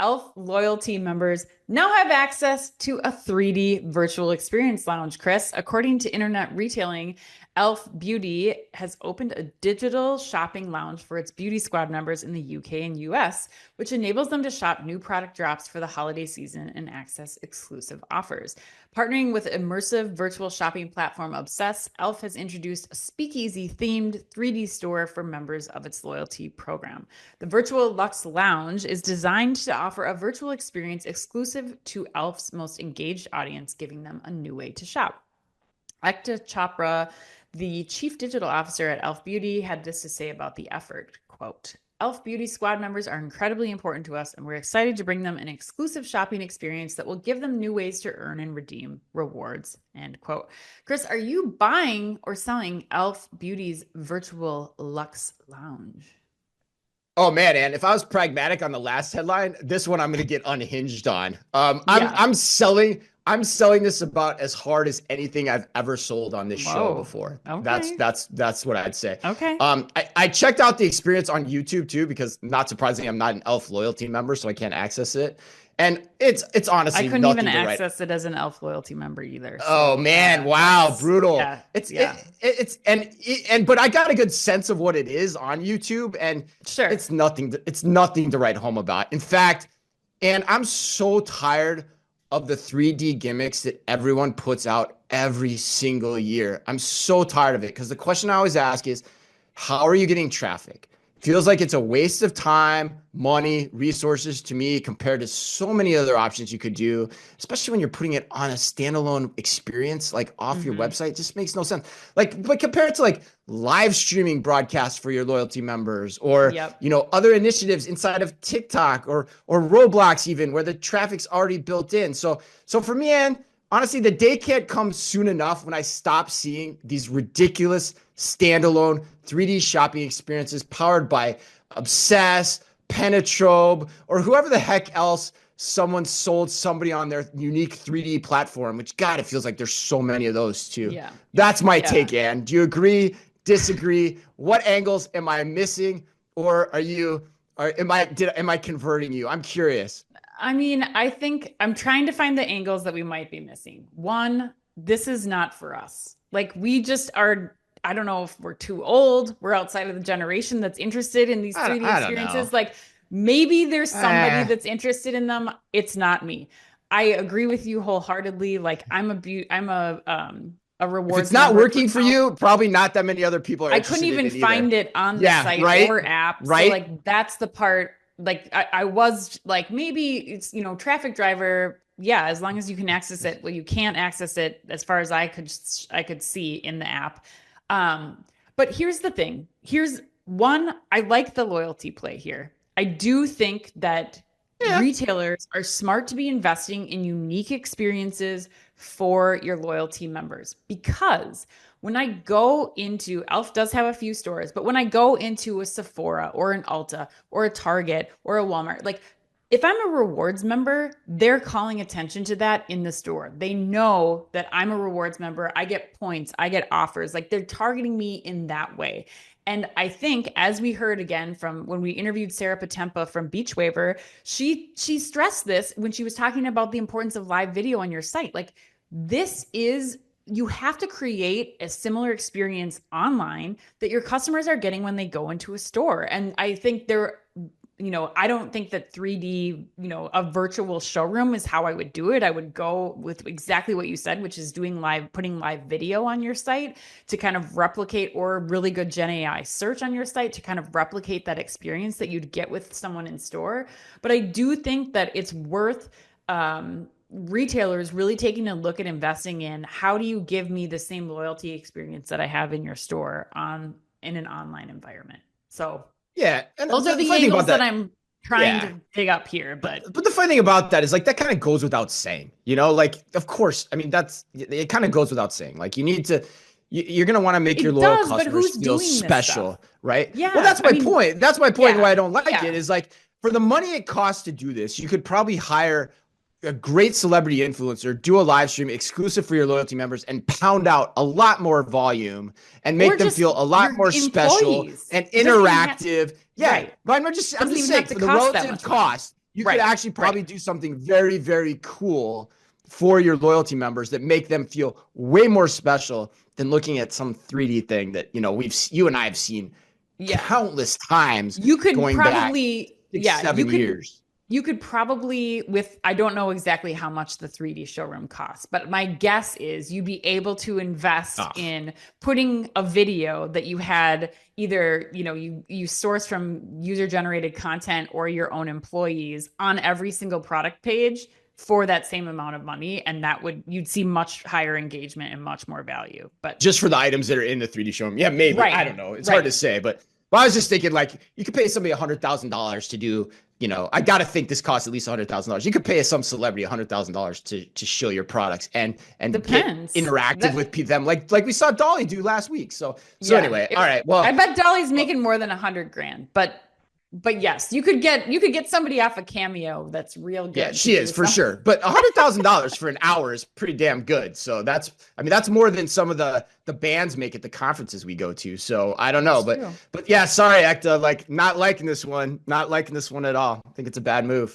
E.l.f. loyalty members now have access to a 3D virtual experience lounge, Chris. According to Internet Retailing, E.l.f. Beauty has opened a digital shopping lounge for its Beauty Squad members in the UK and US, which enables them to shop new product drops for the holiday season and access exclusive offers. Partnering with immersive virtual shopping platform Obsess, E.l.f. has introduced a speakeasy-themed 3D store for members of its loyalty program. The virtual Luxe Lounge is designed to offer a virtual experience exclusive to E.l.f.'s most engaged audience, giving them a new way to shop. Ekta Chopra, the chief digital officer at E.l.f. Beauty, had this to say about the effort, quote, E.l.f. Beauty Squad members are incredibly important to us, and we're excited to bring them an exclusive shopping experience that will give them new ways to earn and redeem rewards, end quote. Chris, are you buying or selling E.l.f. Beauty's virtual Luxe Lounge? Oh man, and if I was pragmatic on the last headline, this one I'm going to get unhinged on. Yeah. I'm selling this about as hard as anything I've ever sold on this show Whoa. before. Okay. That's what I'd say. Okay. I checked out the experience on YouTube too, because not surprisingly, I'm not an E.l.f. loyalty member, so I can't access it. And it's I honestly couldn't even nothing to write. access it as an E.l.f. loyalty member either. Oh So man, wow, brutal. yeah, It's yeah. but I got a good sense of what it is on YouTube, and Sure. it's nothing to write home about. In fact, and I'm so tired of the 3D gimmicks that everyone puts out every single year. I'm so tired of it, because the question I always ask is, how are you getting traffic? Feels like it's a waste of time, money, resources to me, compared to so many other options you could do, especially when you're putting it on a standalone experience, like off your website. It just makes no sense. Like, but compared to like live streaming broadcasts for your loyalty members, or, Yep. other initiatives inside of TikTok or Roblox, even, where the traffic's already built in. So for me, Ann, honestly, the day can't come soon enough when I stop seeing these ridiculous standalone 3D shopping experiences powered by Obsess, Penetrobe, or whoever the heck else someone sold somebody on their unique 3D platform, which, God, it feels like there's so many of those too. Yeah. That's my Yeah. take, Ann. Do you agree, disagree? What angles am I missing? Or am I converting you? I'm curious. I mean, I think I'm trying to find the angles that we might be missing. One, this is not for us. Like, we just are, I don't know if we're too old. We're outside of the generation that's interested in these 3D I don't know. experiences. Like, maybe there's somebody Eh. that's interested in them. It's not me. I agree with you wholeheartedly. Like, I'm a If it's rewards not member for working for now. you, probably not that many other people are I couldn't interested in even it either. find it on the Yeah, site right? or app. So Right? like that's the part, like I was like, maybe it's, traffic driver. Yeah, as long as you can access it. Well, you can't access it as far as I could see in the app. But here's the thing. Here's one, I like the loyalty play here. I do think that Yeah. retailers are smart to be investing in unique experiences for your loyalty members, because when I go into E.l.f. does have a few stores, but when I go into a Sephora or an Ulta or a Target or a Walmart, like, if I'm a rewards member, they're calling attention to that in the store. They know that I'm a rewards member. I get points, I get offers. Like, they're targeting me in that way. And I think, as we heard again from when we interviewed Sarah Patempa from Beach Waver, she stressed this when she was talking about the importance of live video on your site. Like, this is, you have to create a similar experience online that your customers are getting when they go into a store. And I think I don't think that 3D, a virtual showroom is how I would do it. I would go with exactly what you said, which is putting live video on your site to kind of replicate, or really good Gen AI search on your site to kind of replicate that experience that you'd get with someone in store. But I do think that it's worth retailers really taking a look at investing in, how do you give me the same loyalty experience that I have in your store in an online environment. So Yeah. And those are the the funny thing angles about that that, I'm trying yeah. to dig up here. But But the funny thing about that is, like, that kind of goes without saying, like, of course, I mean, it kind of goes without saying. Like, you're going to want to make your it loyal does, but customers who's feel doing this stuff? special, right? Well, Yeah, that's I my mean, point. That's my point. Why I yeah, don't like it yeah. is, like, for the money it costs to do this, you could probably hire a great celebrity influencer, do a live stream exclusive for your loyalty members, and pound out a lot more volume and Or make them just feel a lot your more special employees. and It doesn't even have, interactive. Yeah, right. but I'm just Doesn't saying, even have to for the cost that relative much money. cost, you could Right. actually Right. probably do something very, very cool for your loyalty members that make them feel way more special than looking at some 3D thing that, you and I have seen Yeah. countless times You could going back probably, six, yeah, you seven could years. You could probably, with, I don't know exactly how much the 3D showroom costs, but my guess is you'd be able to invest Oh, in putting a video that you had either, you source from user generated content or your own employees on every single product page for that same amount of money. And you'd see much higher engagement and much more value. But just for the items that are in the 3D showroom. Yeah, maybe. I right, don't know. It's hard right. to say, but I was just thinking like you could pay somebody $100,000 to do, I got to think this costs at least $100,000. You could pay some celebrity $100,000 to show your products and get Depends. interactive with them like we saw Dolly do last week. So Yeah. anyway, all right. Well, I bet Dolly's making more than 100 grand, but yes, you could get somebody off a Cameo that's real yeah, good to she do is for some. sure. But $100,000 for an hour is pretty damn good. So that's more than some of the bands make at the conferences we go to. So I don't know, That's but true. but yeah, sorry, Ekta, like not liking this one at all. I think it's a bad move.